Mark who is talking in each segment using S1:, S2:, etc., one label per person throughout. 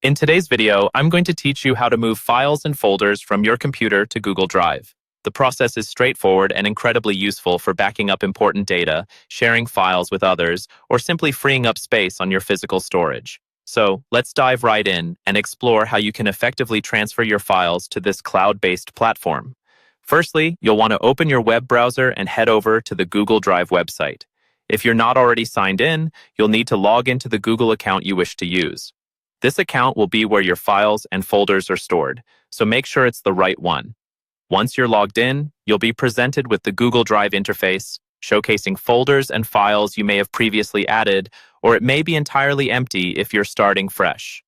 S1: In today's video, I'm going to teach you how to move files and folders from your computer to Google Drive. The process is straightforward and incredibly useful for backing up important data, sharing files with others, or simply freeing up space on your physical storage. So, let's dive right in and explore how you can effectively transfer your files to this cloud-based platform. Firstly, you'll want to open your web browser and head over to the Google Drive website. If you're not already signed in, you'll need to log into the Google account you wish to use. This account will be where your files and folders are stored, so make sure it's the right one. Once you're logged in, you'll be presented with the Google Drive interface, showcasing folders and files you may have previously added, or it may be entirely empty if you're starting fresh.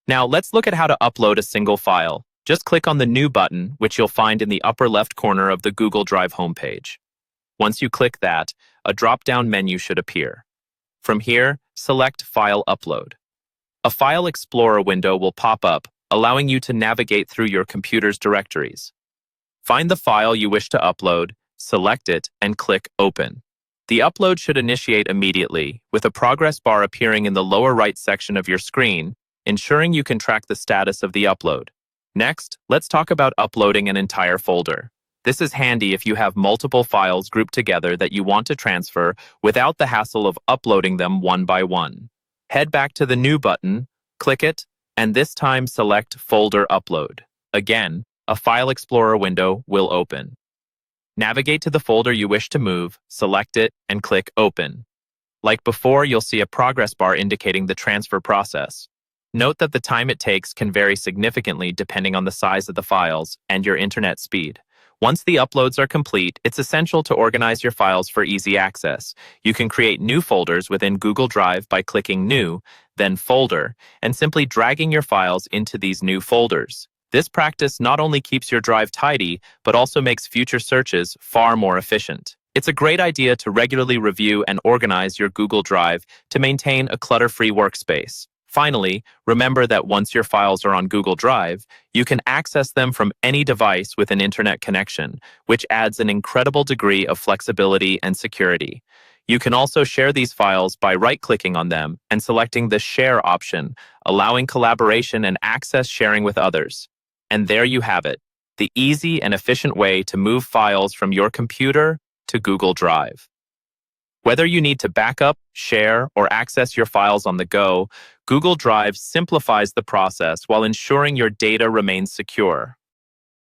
S1: Now, let's look at how to upload a single file. Just click on the New button, which you'll find in the upper left corner of the Google Drive homepage. Once you click that, a drop-down menu should appear. From here, select File Upload. A File Explorer window will pop up, allowing you to navigate through your computer's directories. Find the file you wish to upload, select it, and click Open. The upload should initiate immediately, with a progress bar appearing in the lower right section of your screen, ensuring you can track the status of the upload. Next, let's talk about uploading an entire folder. This is handy if you have multiple files grouped together that you want to transfer without the hassle of uploading them one by one. Head back to the New button, click it, and this time select Folder Upload. Again, a File Explorer window will open. Navigate to the folder you wish to move, select it, and click Open. Like before, you'll see a progress bar indicating the transfer process. Note that the time it takes can vary significantly depending on the size of the files and your internet speed. Once the uploads are complete, it's essential to organize your files for easy access. You can create new folders within Google Drive by clicking New, then Folder, and simply dragging your files into these new folders. This practice not only keeps your drive tidy, but also makes future searches far more efficient. It's a great idea to regularly review and organize your Google Drive to maintain a clutter-free workspace. Finally, remember that once your files are on Google Drive, you can access them from any device with an internet connection, which adds an incredible degree of flexibility and security. You can also share these files by right-clicking on them and selecting the Share option, allowing collaboration and access sharing with others. And there you have it, the easy and efficient way to move files from your computer to Google Drive. Whether you need to backup, share, or access your files on the go, Google Drive simplifies the process while ensuring your data remains secure.